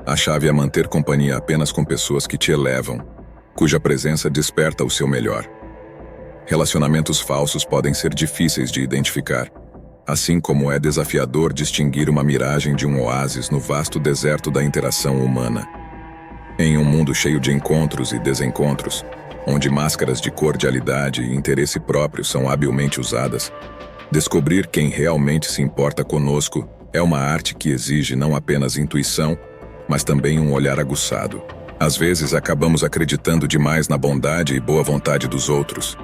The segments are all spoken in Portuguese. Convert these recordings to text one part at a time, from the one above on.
A chave é manter companhia apenas com pessoas que te elevam, cuja presença desperta o seu melhor. Relacionamentos falsos podem ser difíceis de identificar, assim como é desafiador distinguir uma miragem de um oásis no vasto deserto da interação humana. Em um mundo cheio de encontros e desencontros, onde máscaras de cordialidade e interesse próprio são habilmente usadas, descobrir quem realmente se importa conosco é uma arte que exige não apenas intuição, mas também um olhar aguçado. Às vezes acabamos acreditando demais na bondade e boa vontade dos outros,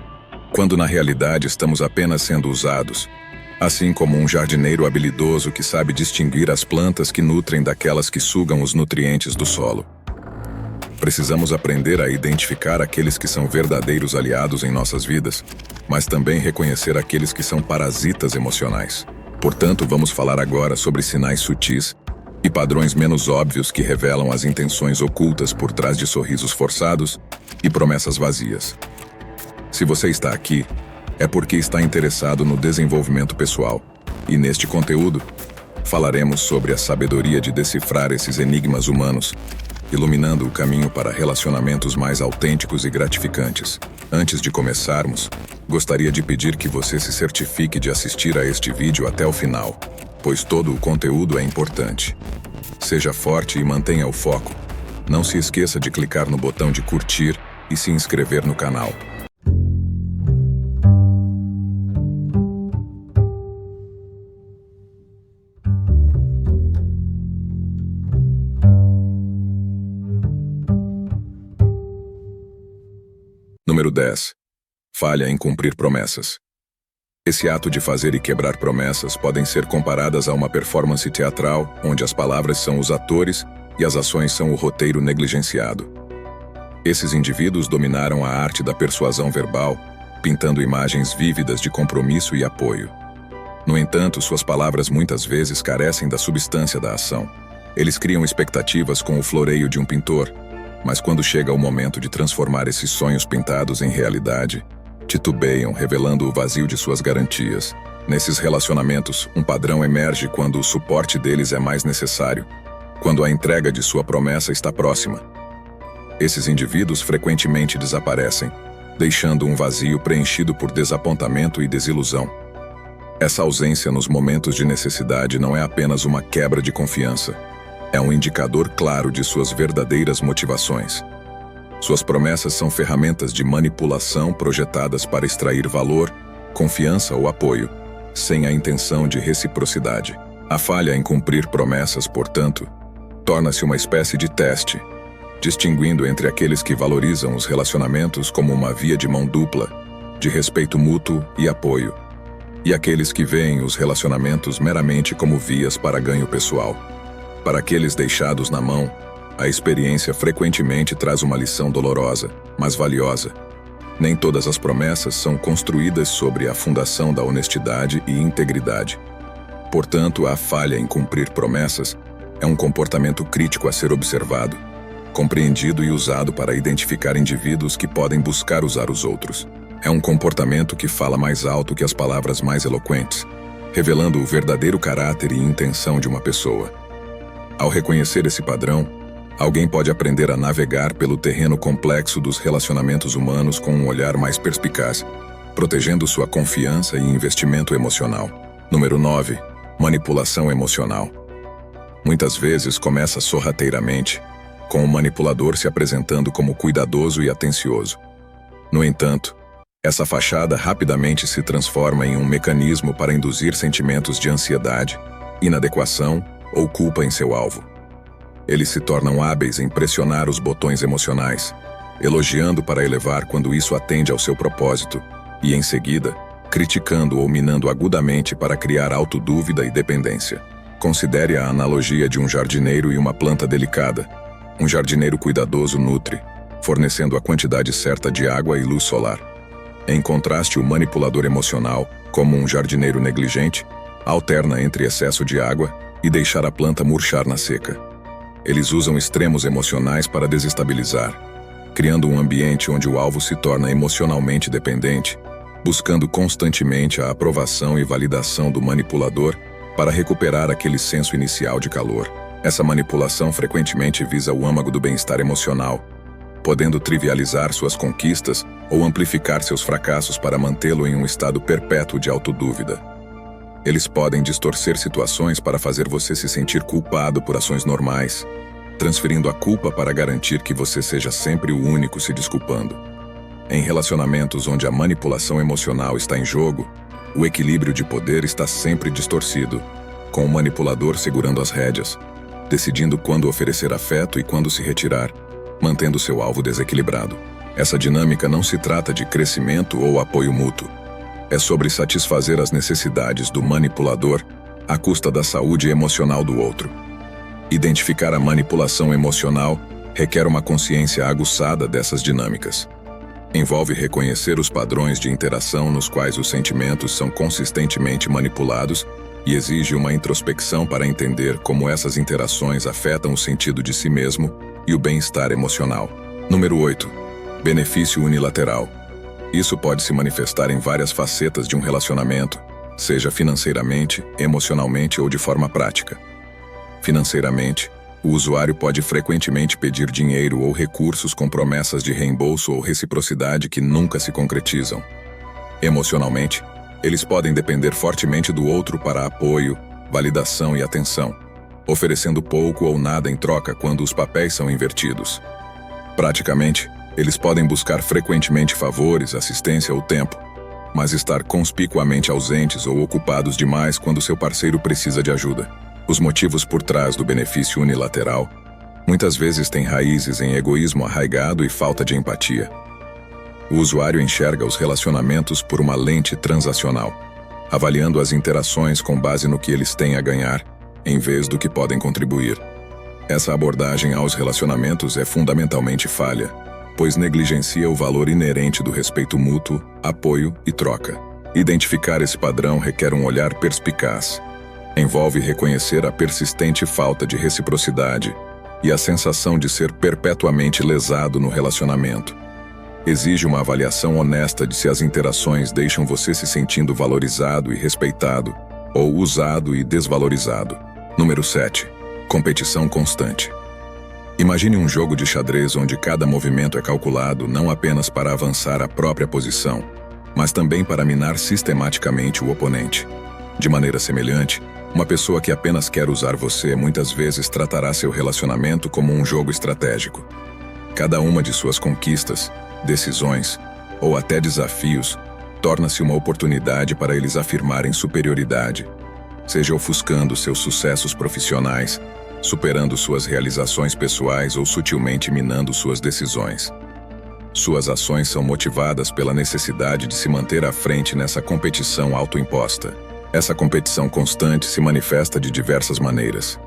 quando na realidade estamos apenas sendo usados, assim como um jardineiro habilidoso que sabe distinguir as plantas que nutrem daquelas que sugam os nutrientes do solo. Precisamos aprender a identificar aqueles que são verdadeiros aliados em nossas vidas, mas também reconhecer aqueles que são parasitas emocionais. Portanto, vamos falar agora sobre sinais sutis e padrões menos óbvios que revelam as intenções ocultas por trás de sorrisos forçados e promessas vazias. Se você está aqui, é porque está interessado no desenvolvimento pessoal, e neste conteúdo, falaremos sobre a sabedoria de decifrar esses enigmas humanos, iluminando o caminho para relacionamentos mais autênticos e gratificantes. Antes de começarmos, gostaria de pedir que você se certifique de assistir a este vídeo até o final, pois todo o conteúdo é importante. Seja forte e mantenha o foco. Não se esqueça de clicar no botão de curtir e se inscrever no canal. Número 10. Falha em cumprir promessas. Esse ato de fazer e quebrar promessas podem ser comparadas a uma performance teatral, onde as palavras são os atores e as ações são o roteiro negligenciado. Esses indivíduos dominaram a arte da persuasão verbal, pintando imagens vívidas de compromisso e apoio. No entanto, suas palavras muitas vezes carecem da substância da ação. Eles criam expectativas com o floreio de um pintor, mas quando chega o momento de transformar esses sonhos pintados em realidade, titubeiam, revelando o vazio de suas garantias. Nesses relacionamentos, um padrão emerge quando o suporte deles é mais necessário, quando a entrega de sua promessa está próxima. Esses indivíduos frequentemente desaparecem, deixando um vazio preenchido por desapontamento e desilusão. Essa ausência nos momentos de necessidade não é apenas uma quebra de confiança, é um indicador claro de suas verdadeiras motivações. Suas promessas são ferramentas de manipulação projetadas para extrair valor, confiança ou apoio, sem a intenção de reciprocidade. A falha em cumprir promessas, portanto, torna-se uma espécie de teste, distinguindo entre aqueles que valorizam os relacionamentos como uma via de mão dupla, de respeito mútuo e apoio, e aqueles que veem os relacionamentos meramente como vias para ganho pessoal. Para aqueles deixados na mão, a experiência frequentemente traz uma lição dolorosa, mas valiosa. Nem todas as promessas são construídas sobre a fundação da honestidade e integridade. Portanto, a falha em cumprir promessas é um comportamento crítico a ser observado, compreendido e usado para identificar indivíduos que podem buscar usar os outros. É um comportamento que fala mais alto que as palavras mais eloquentes, revelando o verdadeiro caráter e intenção de uma pessoa. Ao reconhecer esse padrão, alguém pode aprender a navegar pelo terreno complexo dos relacionamentos humanos com um olhar mais perspicaz, protegendo sua confiança e investimento emocional. Número 9. Manipulação emocional. Muitas vezes começa sorrateiramente, com o manipulador se apresentando como cuidadoso e atencioso. No entanto, essa fachada rapidamente se transforma em um mecanismo para induzir sentimentos de ansiedade, inadequação ou culpa em seu alvo. Eles se tornam hábeis em pressionar os botões emocionais, elogiando para elevar quando isso atende ao seu propósito, e em seguida, criticando ou minando agudamente para criar autodúvida e dependência. Considere a analogia de um jardineiro e uma planta delicada. Um jardineiro cuidadoso nutre, fornecendo a quantidade certa de água e luz solar. Em contraste, o manipulador emocional, como um jardineiro negligente, alterna entre excesso de água e deixar a planta murchar na seca. Eles usam extremos emocionais para desestabilizar, criando um ambiente onde o alvo se torna emocionalmente dependente, buscando constantemente a aprovação e validação do manipulador para recuperar aquele senso inicial de calor. Essa manipulação frequentemente visa o âmago do bem-estar emocional, podendo trivializar suas conquistas ou amplificar seus fracassos para mantê-lo em um estado perpétuo de autodúvida. Eles podem distorcer situações para fazer você se sentir culpado por ações normais, transferindo a culpa para garantir que você seja sempre o único se desculpando. Em relacionamentos onde a manipulação emocional está em jogo, o equilíbrio de poder está sempre distorcido, com o manipulador segurando as rédeas, decidindo quando oferecer afeto e quando se retirar, mantendo seu alvo desequilibrado. Essa dinâmica não se trata de crescimento ou apoio mútuo. É sobre satisfazer as necessidades do manipulador à custa da saúde emocional do outro. Identificar a manipulação emocional requer uma consciência aguçada dessas dinâmicas. Envolve reconhecer os padrões de interação nos quais os sentimentos são consistentemente manipulados e exige uma introspecção para entender como essas interações afetam o sentido de si mesmo e o bem-estar emocional. Número 8. Benefício unilateral. Isso pode se manifestar em várias facetas de um relacionamento, seja financeiramente, emocionalmente ou de forma prática. Financeiramente, o usuário pode frequentemente pedir dinheiro ou recursos com promessas de reembolso ou reciprocidade que nunca se concretizam. Emocionalmente, eles podem depender fortemente do outro para apoio, validação e atenção, oferecendo pouco ou nada em troca quando os papéis são invertidos. Praticamente, eles podem buscar frequentemente favores, assistência ou tempo, mas estar conspicuamente ausentes ou ocupados demais quando seu parceiro precisa de ajuda. Os motivos por trás do benefício unilateral muitas vezes têm raízes em egoísmo arraigado e falta de empatia. O usuário enxerga os relacionamentos por uma lente transacional, avaliando as interações com base no que eles têm a ganhar, em vez do que podem contribuir. Essa abordagem aos relacionamentos é fundamentalmente falha, pois negligencia o valor inerente do respeito mútuo, apoio e troca. Identificar esse padrão requer um olhar perspicaz. Envolve reconhecer a persistente falta de reciprocidade e a sensação de ser perpetuamente lesado no relacionamento. Exige uma avaliação honesta de se as interações deixam você se sentindo valorizado e respeitado, ou usado e desvalorizado. Número 7. Competição constante. Imagine um jogo de xadrez onde cada movimento é calculado não apenas para avançar a própria posição, mas também para minar sistematicamente o oponente. De maneira semelhante, uma pessoa que apenas quer usar você muitas vezes tratará seu relacionamento como um jogo estratégico. Cada uma de suas conquistas, decisões ou até desafios torna-se uma oportunidade para eles afirmarem superioridade, seja ofuscando seus sucessos profissionais, superando suas realizações pessoais ou sutilmente minando suas decisões. Suas ações são motivadas pela necessidade de se manter à frente nessa competição autoimposta. Essa competição constante se manifesta de diversas maneiras.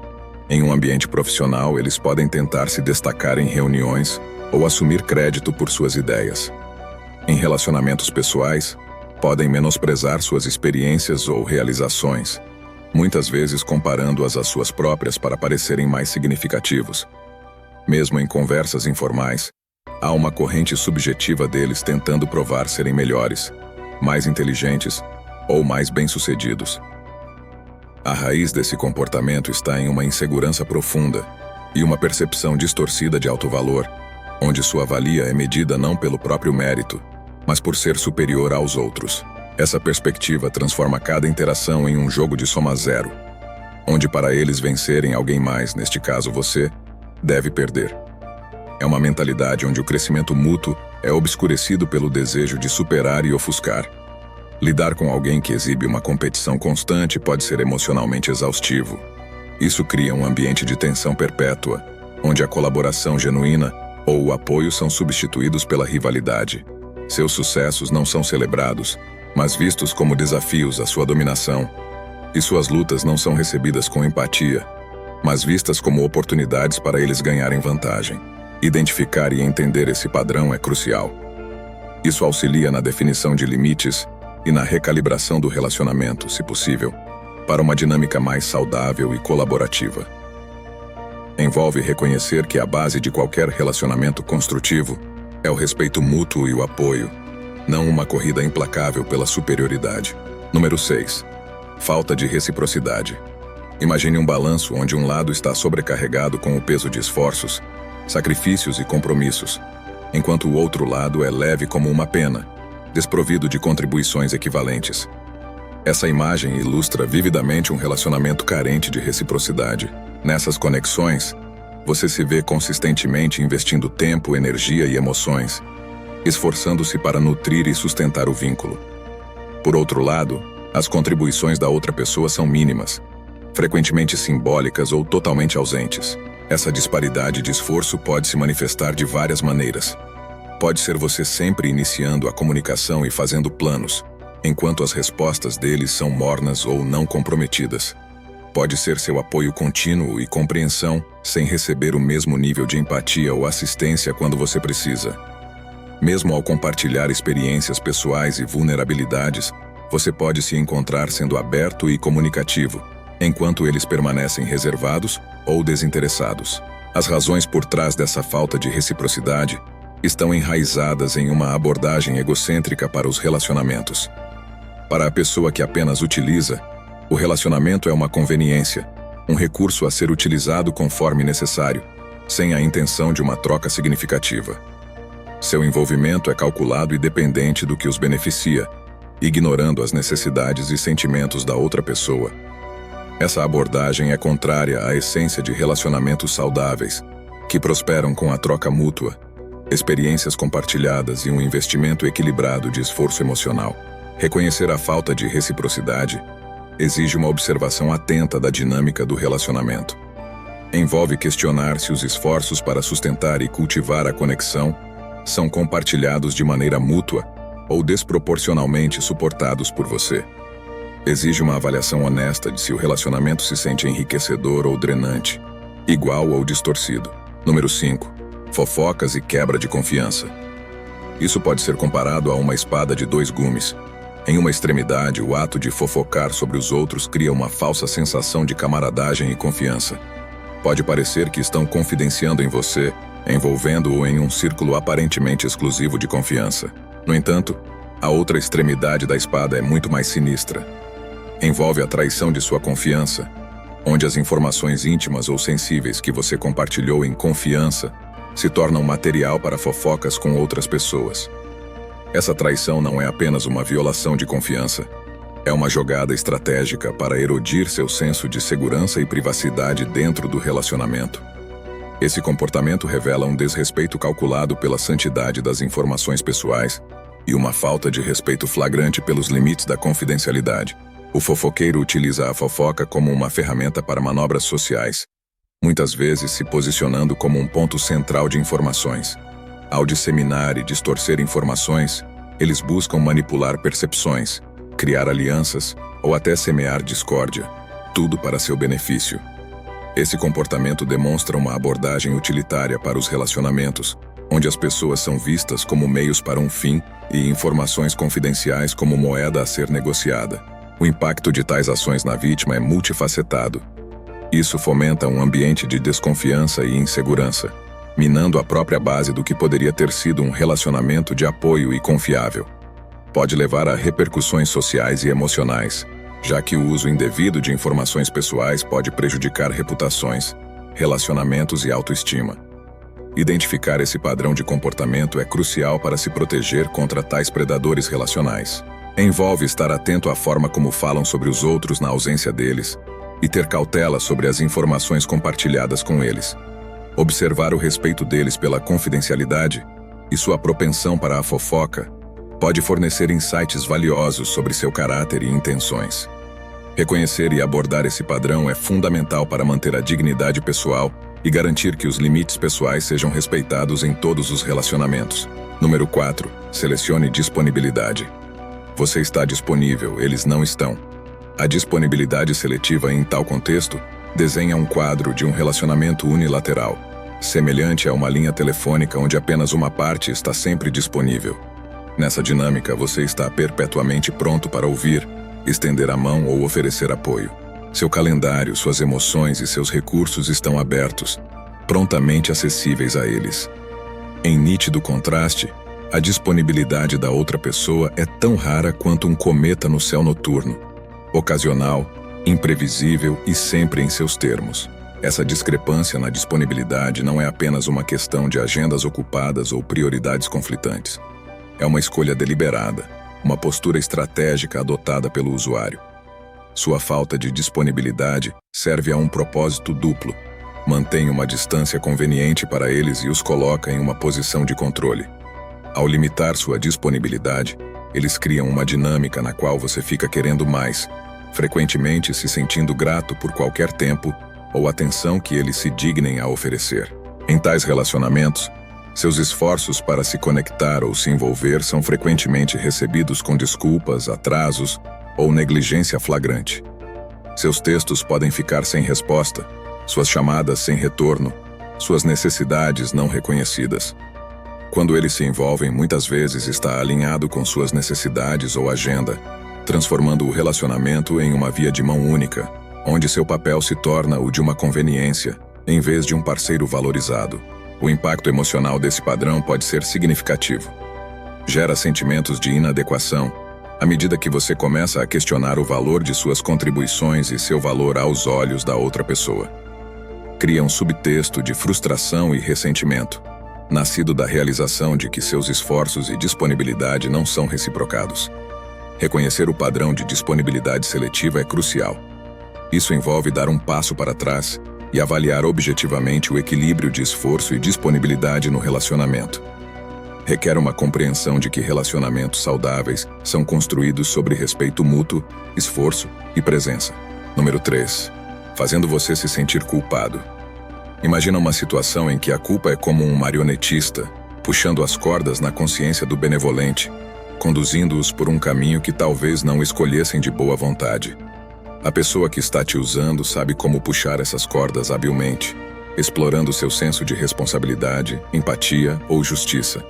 Em um ambiente profissional, eles podem tentar se destacar em reuniões ou assumir crédito por suas ideias. Em relacionamentos pessoais, podem menosprezar suas experiências ou realizações, muitas vezes comparando-as às suas próprias para parecerem mais significativos. Mesmo em conversas informais, há uma corrente subjetiva deles tentando provar serem melhores, mais inteligentes ou mais bem-sucedidos. A raiz desse comportamento está em uma insegurança profunda e uma percepção distorcida de alto valor, onde sua valia é medida não pelo próprio mérito, mas por ser superior aos outros. Essa perspectiva transforma cada interação em um jogo de soma zero, onde para eles vencerem alguém mais, neste caso você, deve perder. É uma mentalidade onde o crescimento mútuo é obscurecido pelo desejo de superar e ofuscar. Lidar com alguém que exibe uma competição constante pode ser emocionalmente exaustivo. Isso cria um ambiente de tensão perpétua, onde a colaboração genuína ou o apoio são substituídos pela rivalidade. Seus sucessos não são celebrados, mas vistos como desafios à sua dominação. E suas lutas não são recebidas com empatia, mas vistas como oportunidades para eles ganharem vantagem. Identificar e entender esse padrão é crucial. Isso auxilia na definição de limites e na recalibração do relacionamento, se possível, para uma dinâmica mais saudável e colaborativa. Envolve reconhecer que a base de qualquer relacionamento construtivo é o respeito mútuo e o apoio, não uma corrida implacável pela superioridade. Número 6. Falta de reciprocidade. Imagine um balanço onde um lado está sobrecarregado com o peso de esforços, sacrifícios e compromissos, enquanto o outro lado é leve como uma pena, desprovido de contribuições equivalentes. Essa imagem ilustra vividamente um relacionamento carente de reciprocidade. Nessas conexões, você se vê consistentemente investindo tempo, energia e emoções, esforçando-se para nutrir e sustentar o vínculo. Por outro lado, as contribuições da outra pessoa são mínimas, frequentemente simbólicas ou totalmente ausentes. Essa disparidade de esforço pode se manifestar de várias maneiras. Pode ser você sempre iniciando a comunicação e fazendo planos, enquanto as respostas deles são mornas ou não comprometidas. Pode ser seu apoio contínuo e compreensão, sem receber o mesmo nível de empatia ou assistência quando você precisa. Mesmo ao compartilhar experiências pessoais e vulnerabilidades, você pode se encontrar sendo aberto e comunicativo, enquanto eles permanecem reservados ou desinteressados. As razões por trás dessa falta de reciprocidade estão enraizadas em uma abordagem egocêntrica para os relacionamentos. Para a pessoa que apenas utiliza, o relacionamento é uma conveniência, um recurso a ser utilizado conforme necessário, sem a intenção de uma troca significativa. Seu envolvimento é calculado e dependente do que os beneficia, ignorando as necessidades e sentimentos da outra pessoa. Essa abordagem é contrária à essência de relacionamentos saudáveis, que prosperam com a troca mútua, experiências compartilhadas e um investimento equilibrado de esforço emocional. Reconhecer a falta de reciprocidade exige uma observação atenta da dinâmica do relacionamento. Envolve questionar se os esforços para sustentar e cultivar a conexão são compartilhados de maneira mútua ou desproporcionalmente suportados por você. Exige uma avaliação honesta de se o relacionamento se sente enriquecedor ou drenante, igual ou distorcido. Número 5. Fofocas e quebra de confiança. Isso pode ser comparado a uma espada de dois gumes. Em uma extremidade, o ato de fofocar sobre os outros cria uma falsa sensação de camaradagem e confiança. Pode parecer que estão confidenciando em você, envolvendo-o em um círculo aparentemente exclusivo de confiança. No entanto, a outra extremidade da espada é muito mais sinistra. Envolve a traição de sua confiança, onde as informações íntimas ou sensíveis que você compartilhou em confiança se tornam material para fofocas com outras pessoas. Essa traição não é apenas uma violação de confiança, é uma jogada estratégica para erodir seu senso de segurança e privacidade dentro do relacionamento. Esse comportamento revela um desrespeito calculado pela santidade das informações pessoais e uma falta de respeito flagrante pelos limites da confidencialidade. O fofoqueiro utiliza a fofoca como uma ferramenta para manobras sociais, muitas vezes se posicionando como um ponto central de informações. Ao disseminar e distorcer informações, eles buscam manipular percepções, criar alianças ou até semear discórdia, tudo para seu benefício. Esse comportamento demonstra uma abordagem utilitária para os relacionamentos, onde as pessoas são vistas como meios para um fim e informações confidenciais como moeda a ser negociada. O impacto de tais ações na vítima é multifacetado. Isso fomenta um ambiente de desconfiança e insegurança, minando a própria base do que poderia ter sido um relacionamento de apoio e confiável. Pode levar a repercussões sociais e emocionais, já que o uso indevido de informações pessoais pode prejudicar reputações, relacionamentos e autoestima. Identificar esse padrão de comportamento é crucial para se proteger contra tais predadores relacionais. Envolve estar atento à forma como falam sobre os outros na ausência deles e ter cautela sobre as informações compartilhadas com eles. Observar o respeito deles pela confidencialidade e sua propensão para a fofoca pode fornecer insights valiosos sobre seu caráter e intenções. Reconhecer e abordar esse padrão é fundamental para manter a dignidade pessoal e garantir que os limites pessoais sejam respeitados em todos os relacionamentos. Número 4. Selecione disponibilidade. Você está disponível, eles não estão. A disponibilidade seletiva em tal contexto desenha um quadro de um relacionamento unilateral, semelhante a uma linha telefônica onde apenas uma parte está sempre disponível. Nessa dinâmica, você está perpetuamente pronto para ouvir, estender a mão ou oferecer apoio. Seu calendário, suas emoções e seus recursos estão abertos, prontamente acessíveis a eles. Em nítido contraste, a disponibilidade da outra pessoa é tão rara quanto um cometa no céu noturno, ocasional imprevisível e sempre em seus termos. Essa discrepância na disponibilidade não é apenas uma questão de agendas ocupadas ou prioridades conflitantes. É uma escolha deliberada, uma postura estratégica adotada pelo usuário. Sua falta de disponibilidade serve a um propósito duplo. Mantém uma distância conveniente para eles e os coloca em uma posição de controle. Ao limitar sua disponibilidade, eles criam uma dinâmica na qual você fica querendo mais, frequentemente se sentindo grato por qualquer tempo ou atenção que eles se dignem a oferecer. Em tais relacionamentos, seus esforços para se conectar ou se envolver são frequentemente recebidos com desculpas, atrasos ou negligência flagrante. Seus textos podem ficar sem resposta, suas chamadas sem retorno, suas necessidades não reconhecidas. Quando eles se envolvem, muitas vezes está alinhado com suas necessidades ou agenda, transformando o relacionamento em uma via de mão única, onde seu papel se torna o de uma conveniência, em vez de um parceiro valorizado. O impacto emocional desse padrão pode ser significativo. Gera sentimentos de inadequação, à medida que você começa a questionar o valor de suas contribuições e seu valor aos olhos da outra pessoa. Cria um subtexto de frustração e ressentimento, nascido da realização de que seus esforços e disponibilidade não são reciprocados. Reconhecer o padrão de disponibilidade seletiva é crucial. Isso envolve dar um passo para trás e avaliar objetivamente o equilíbrio de esforço e disponibilidade no relacionamento. Requer uma compreensão de que relacionamentos saudáveis são construídos sobre respeito mútuo, esforço e presença. Número 3. Fazendo você se sentir culpado. Imagina uma situação em que a culpa é como um marionetista, puxando as cordas na consciência do benevolente, conduzindo-os por um caminho que talvez não escolhessem de boa vontade. A pessoa que está te usando sabe como puxar essas cordas habilmente, explorando seu senso de responsabilidade, empatia ou justiça.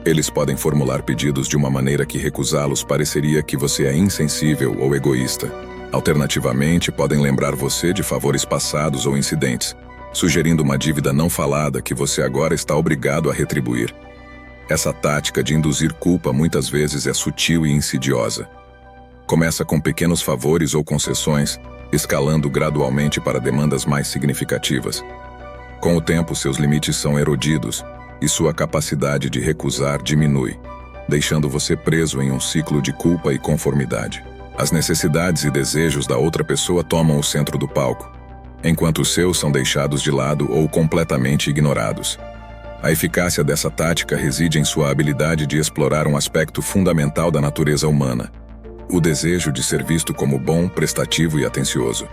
Eles podem formular pedidos de uma maneira que recusá-los pareceria que você é insensível ou egoísta. Alternativamente, podem lembrar você de favores passados ou incidentes, sugerindo uma dívida não falada que você agora está obrigado a retribuir. Essa tática de induzir culpa muitas vezes é sutil e insidiosa. Começa com pequenos favores ou concessões, escalando gradualmente para demandas mais significativas. Com o tempo, seus limites são erodidos e sua capacidade de recusar diminui, deixando você preso em um ciclo de culpa e conformidade. As necessidades e desejos da outra pessoa tomam o centro do palco, enquanto os seus são deixados de lado ou completamente ignorados. A eficácia dessa tática reside em sua habilidade de explorar um aspecto fundamental da natureza humana: o desejo de ser visto como bom, prestativo e atencioso.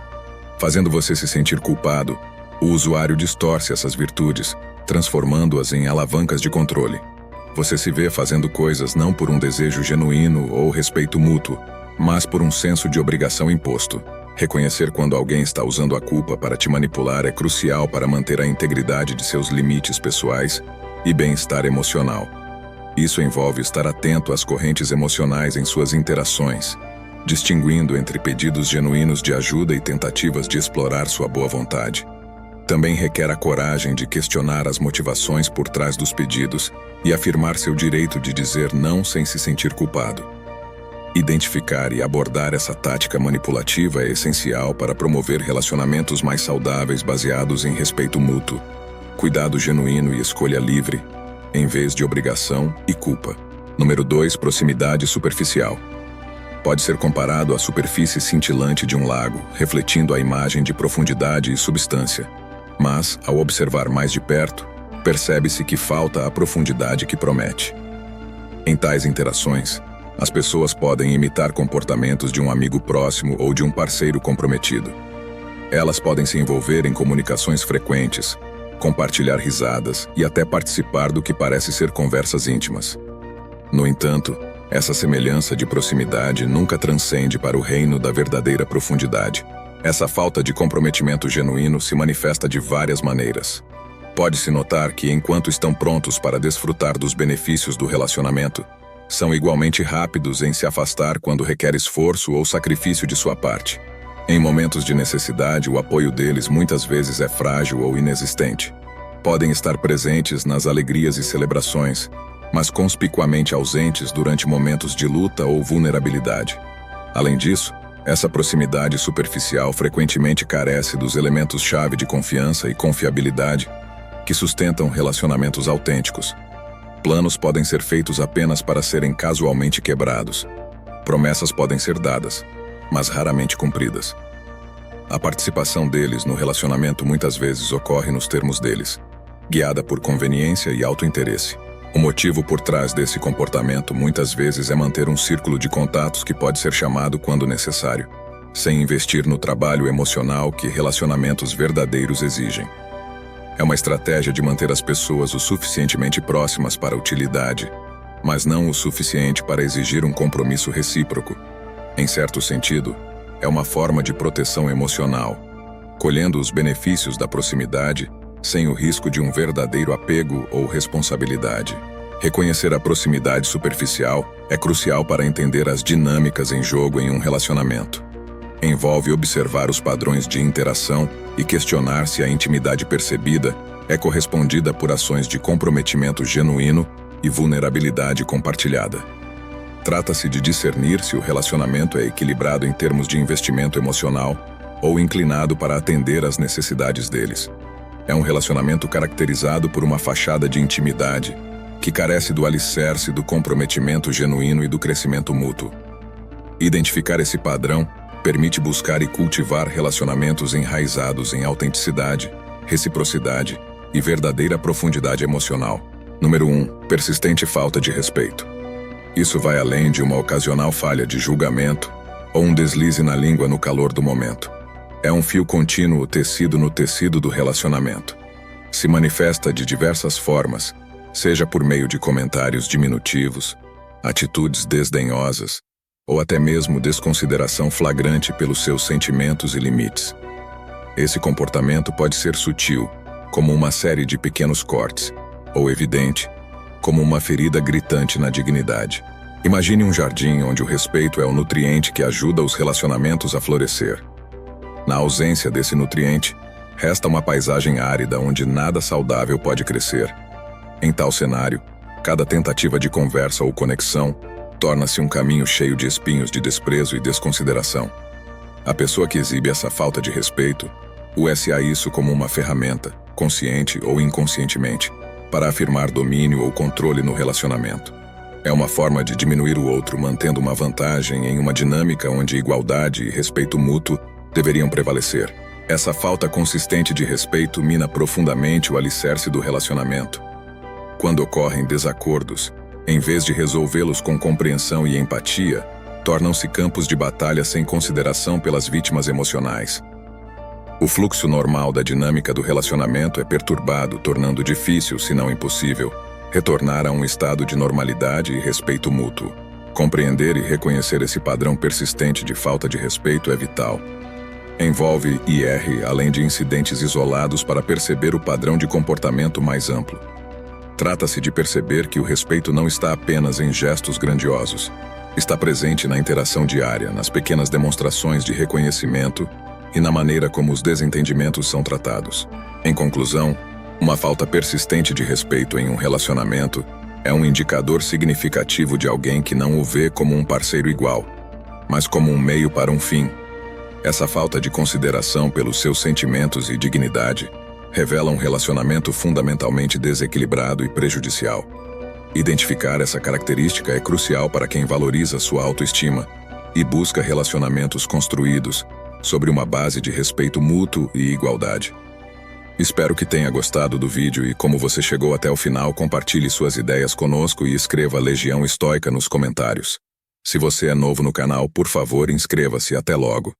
Fazendo você se sentir culpado, o usuário distorce essas virtudes, transformando-as em alavancas de controle. Você se vê fazendo coisas não por um desejo genuíno ou respeito mútuo, mas por um senso de obrigação imposto. Reconhecer quando alguém está usando a culpa para te manipular é crucial para manter a integridade de seus limites pessoais e bem-estar emocional. Isso envolve estar atento às correntes emocionais em suas interações, distinguindo entre pedidos genuínos de ajuda e tentativas de explorar sua boa vontade. Também requer a coragem de questionar as motivações por trás dos pedidos e afirmar seu direito de dizer não sem se sentir culpado. Identificar e abordar essa tática manipulativa é essencial para promover relacionamentos mais saudáveis baseados em respeito mútuo, cuidado genuíno e escolha livre, em vez de obrigação e culpa. Número 2. Proximidade superficial. Pode ser comparado à superfície cintilante de um lago, refletindo a imagem de profundidade e substância. Mas, ao observar mais de perto, percebe-se que falta a profundidade que promete. Em tais interações, as pessoas podem imitar comportamentos de um amigo próximo ou de um parceiro comprometido. Elas podem se envolver em comunicações frequentes, compartilhar risadas e até participar do que parece ser conversas íntimas. No entanto, essa semelhança de proximidade nunca transcende para o reino da verdadeira profundidade. Essa falta de comprometimento genuíno se manifesta de várias maneiras. Pode-se notar que, enquanto estão prontos para desfrutar dos benefícios do relacionamento, são igualmente rápidos em se afastar quando requer esforço ou sacrifício de sua parte. Em momentos de necessidade, o apoio deles muitas vezes é frágil ou inexistente. Podem estar presentes nas alegrias e celebrações, mas conspicuamente ausentes durante momentos de luta ou vulnerabilidade. Além disso, Essa proximidade superficial frequentemente carece dos elementos-chave de confiança e confiabilidade que sustentam relacionamentos autênticos. Planos podem ser feitos apenas para serem casualmente quebrados. Promessas podem ser dadas, mas raramente cumpridas. A participação deles no relacionamento muitas vezes ocorre nos termos deles, guiada por conveniência e autointeresse. O motivo por trás desse comportamento muitas vezes é manter um círculo de contatos que pode ser chamado quando necessário, sem investir no trabalho emocional que relacionamentos verdadeiros exigem. É uma estratégia de manter as pessoas o suficientemente próximas para a utilidade, mas não o suficiente para exigir um compromisso recíproco. Em certo sentido, é uma forma de proteção emocional, colhendo os benefícios da proximidade sem o risco de um verdadeiro apego ou responsabilidade. Reconhecer a proximidade superficial é crucial para entender as dinâmicas em jogo em um relacionamento. Envolve observar os padrões de interação e questionar se a intimidade percebida é correspondida por ações de comprometimento genuíno e vulnerabilidade compartilhada. Trata-se de discernir se o relacionamento é equilibrado em termos de investimento emocional ou inclinado para atender às necessidades deles. É um relacionamento caracterizado por uma fachada de intimidade, que carece do alicerce do comprometimento genuíno e do crescimento mútuo. Identificar esse padrão permite buscar e cultivar relacionamentos enraizados em autenticidade, reciprocidade e verdadeira profundidade emocional. Número 1. Persistente falta de respeito. Isso vai além de uma ocasional falha de julgamento ou um deslize na língua no calor do momento. É um fio contínuo tecido no tecido do relacionamento. Se manifesta de diversas formas, seja por meio de comentários diminutivos, atitudes desdenhosas, ou até mesmo desconsideração flagrante pelos seus sentimentos e limites. Esse comportamento pode ser sutil, como uma série de pequenos cortes, ou evidente, como uma ferida gritante na dignidade. Imagine um jardim onde o respeito é o nutriente que ajuda os relacionamentos a florescer. Na ausência desse nutriente, resta uma paisagem árida onde nada saudável pode crescer. Em tal cenário, cada tentativa de conversa ou conexão torna-se um caminho cheio de espinhos de desprezo e desconsideração. A pessoa que exibe essa falta de respeito usa isso como uma ferramenta, consciente ou inconscientemente, para afirmar domínio ou controle no relacionamento. É uma forma de diminuir o outro, mantendo uma vantagem em uma dinâmica onde igualdade e respeito mútuo deveriam prevalecer. Essa falta consistente de respeito mina profundamente o alicerce do relacionamento. Quando ocorrem desacordos, em vez de resolvê-los com compreensão e empatia, tornam-se campos de batalha sem consideração pelas vítimas emocionais. O fluxo normal da dinâmica do relacionamento é perturbado, tornando difícil, se não impossível, retornar a um estado de normalidade e respeito mútuo. Compreender e reconhecer esse padrão persistente de falta de respeito é vital. Envolve IR, além de incidentes isolados, para perceber o padrão de comportamento mais amplo. Trata-se de perceber que o respeito não está apenas em gestos grandiosos. Está presente na interação diária, nas pequenas demonstrações de reconhecimento e na maneira como os desentendimentos são tratados. Em conclusão, uma falta persistente de respeito em um relacionamento é um indicador significativo de alguém que não o vê como um parceiro igual, mas como um meio para um fim. Essa falta de consideração pelos seus sentimentos e dignidade revela um relacionamento fundamentalmente desequilibrado e prejudicial. Identificar essa característica é crucial para quem valoriza sua autoestima e busca relacionamentos construídos sobre uma base de respeito mútuo e igualdade. Espero que tenha gostado do vídeo e, como você chegou até o final, compartilhe suas ideias conosco e escreva Legião Estoica nos comentários. Se você é novo no canal, por favor, inscreva-se. Até logo.